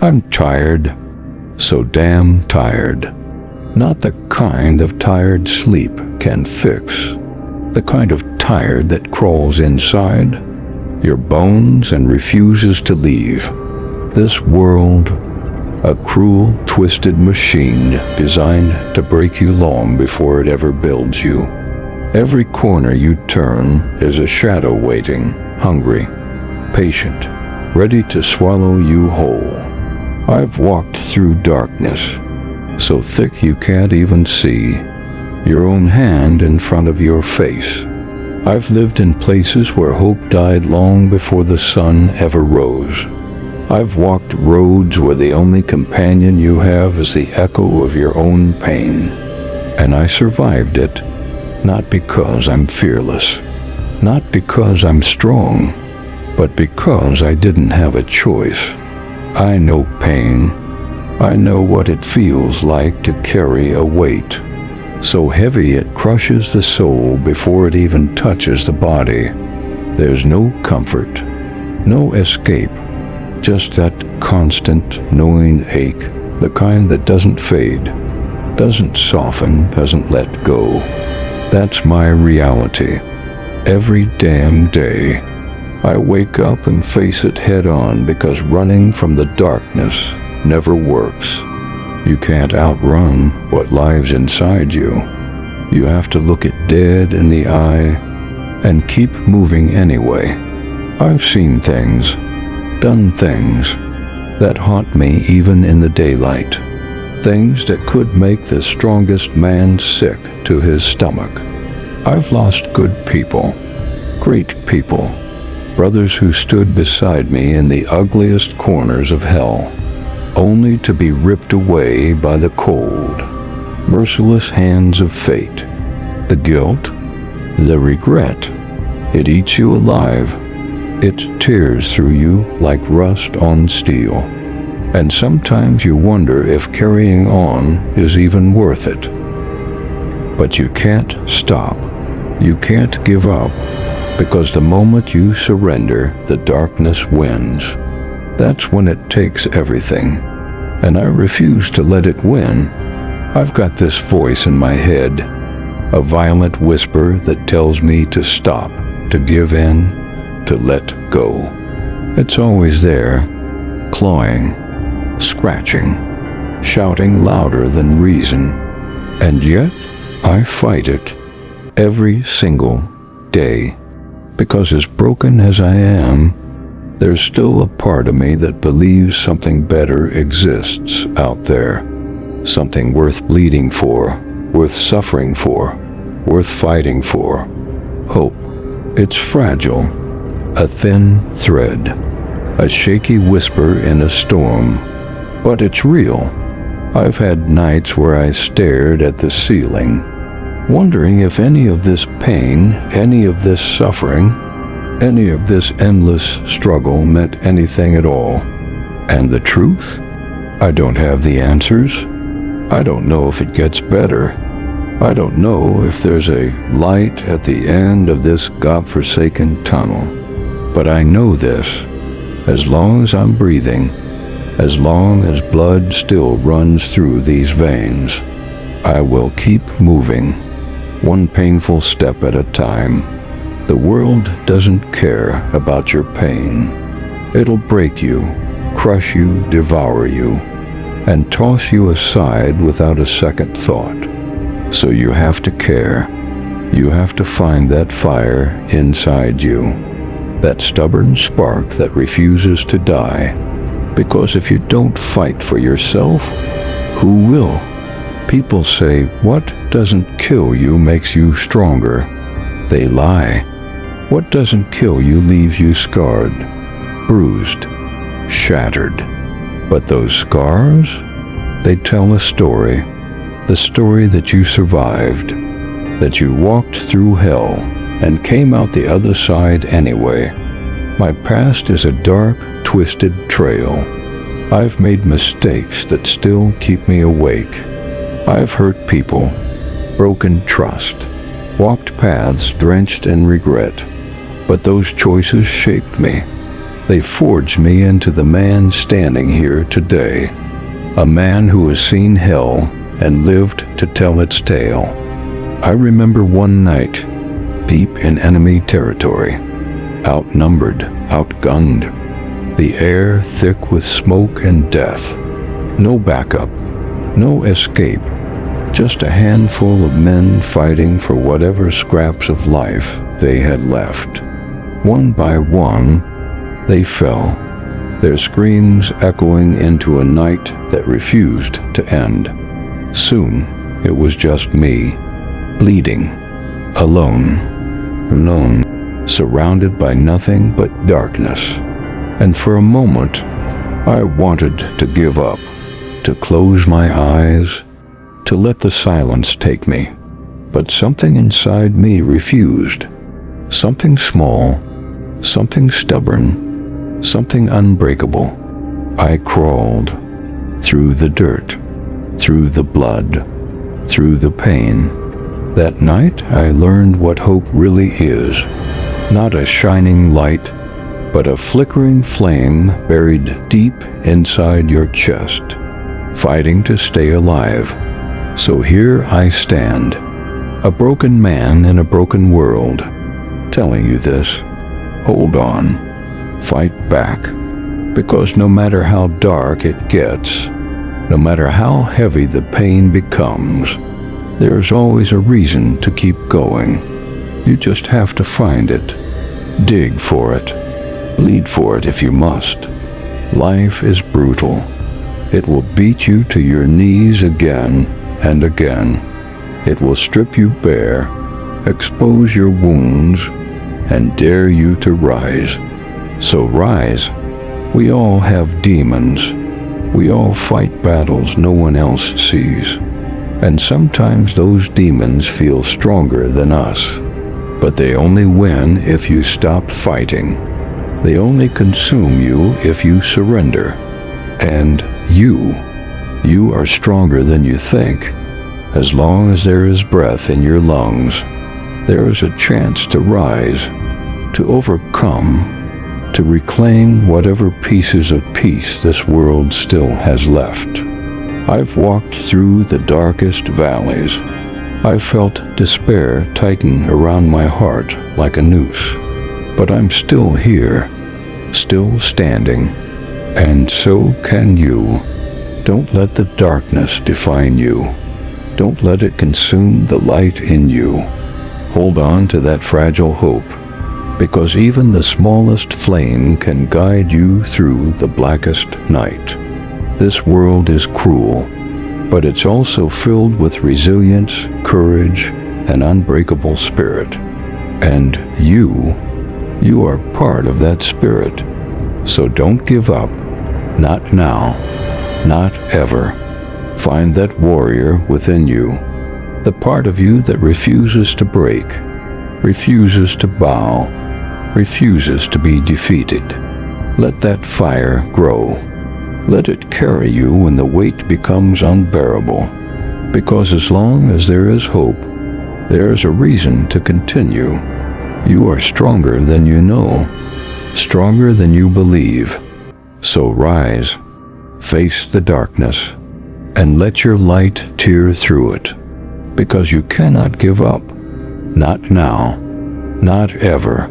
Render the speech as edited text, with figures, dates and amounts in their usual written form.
I'm tired, so damn tired. Not the kind of tired sleep can fix. The kind of tired that crawls inside your bones and refuses to leave. This world, a cruel, twisted machine designed to break you long before it ever builds you. Every corner you turn is a shadow waiting, hungry, patient, ready to swallow you whole. I've walked through darkness, so thick you can't even see your own hand in front of your face. I've lived in places where hope died long before the sun ever rose. I've walked roads where the only companion you have is the echo of your own pain. And I survived it, not because I'm fearless, not because I'm strong, but because I didn't have a choice. I know pain. I know what it feels like to carry a weight so heavy it crushes the soul before it even touches the body. There's no comfort, no escape, just that constant, knowing ache, the kind that doesn't fade, doesn't soften, doesn't let go. That's my reality. Every damn day, I wake up and face it head on because running from the darkness never works. You can't outrun what lies inside you. You have to look it dead in the eye and keep moving anyway. I've seen things, done things that haunt me even in the daylight. Things that could make the strongest man sick to his stomach. I've lost good people, great people, brothers who stood beside me in the ugliest corners of hell, only to be ripped away by the cold, merciless hands of fate. The guilt, the regret, it eats you alive. It tears through you like rust on steel. And sometimes you wonder if carrying on is even worth it. But you can't stop. You can't give up, because the moment you surrender, the darkness wins. That's when it takes everything, and I refuse to let it win. I've got this voice in my head, a violent whisper that tells me to stop, to give in, to let go. It's always there, clawing, scratching, shouting louder than reason, and yet I fight it every single day, because as broken as I am, there's still a part of me that believes something better exists out there, something worth bleeding for, worth suffering for, worth fighting for. Hope. It's fragile, a thin thread, a shaky whisper in a storm, but it's real. I've had nights where I stared at the ceiling, wondering if any of this pain, any of this suffering, any of this endless struggle meant anything at all. And the truth? I don't have the answers. I don't know if it gets better. I don't know if there's a light at the end of this godforsaken tunnel. But I know this: as long as I'm breathing, as long as blood still runs through these veins, I will keep moving, one painful step at a time. The world doesn't care about your pain. It'll break you, crush you, devour you, and toss you aside without a second thought. So you have to care. You have to find that fire inside you, that stubborn spark that refuses to die. Because if you don't fight for yourself, who will? People say, what doesn't kill you makes you stronger. They lie. What doesn't kill you leaves you scarred, bruised, shattered. But those scars, they tell a story. The story that you survived, that you walked through hell and came out the other side anyway. My past is a dark, twisted trail. I've made mistakes that still keep me awake. I've hurt people, broken trust, walked paths drenched in regret. But those choices shaped me, They forged me into the man standing here today, a man who has seen hell and lived to tell its tale. I remember one night, deep in enemy territory, outnumbered, outgunned, the air thick with smoke and death. No backup, no escape, just a handful of men fighting for whatever scraps of life they had left. One by one, they fell, their screams echoing into a night that refused to end. Soon, it was just me, bleeding, alone, surrounded by nothing but darkness. And for a moment, I wanted to give up, to close my eyes, to let the silence take me. But something inside me refused. Something small, something stubborn, something unbreakable. I crawled through the dirt, through the blood, through the pain. That night I learned what hope really is. Not a shining light, but a flickering flame buried deep inside your chest, fighting to stay alive. So here I stand, a broken man in a broken world, telling you this. Hold on. Fight back, because no matter how dark it gets, no matter how heavy the pain becomes, there's always a reason to keep going. You just have to find it, dig for it, bleed for it if you must. Life is brutal. It will beat you to your knees again and again. It will strip you bare, expose your wounds, and dare you to rise. So rise. We all have demons. We all fight battles no one else sees. And sometimes those demons feel stronger than us. But they only win if you stop fighting. They only consume you if you surrender. And you are stronger than you think. As long as there is breath in your lungs, there is a chance to rise, to overcome, to reclaim whatever pieces of peace this world still has left. I've walked through the darkest valleys. I've felt despair tighten around my heart like a noose. But I'm still here, still standing, and so can you. Don't let the darkness define you. Don't let it consume the light in you. Hold on to that fragile hope, because even the smallest flame can guide you through the blackest night. This world is cruel, but it's also filled with resilience, courage, and unbreakable spirit. And you are part of that spirit. So don't give up. Not now. Not ever. Find that warrior within you, the part of you that refuses to break, refuses to bow, refuses to be defeated. Let that fire grow. Let it carry you when the weight becomes unbearable. Because as long as there is hope, there is a reason to continue. You are stronger than you know, stronger than you believe. So rise, face the darkness, and let your light tear through it. Because you cannot give up. Not now, not ever.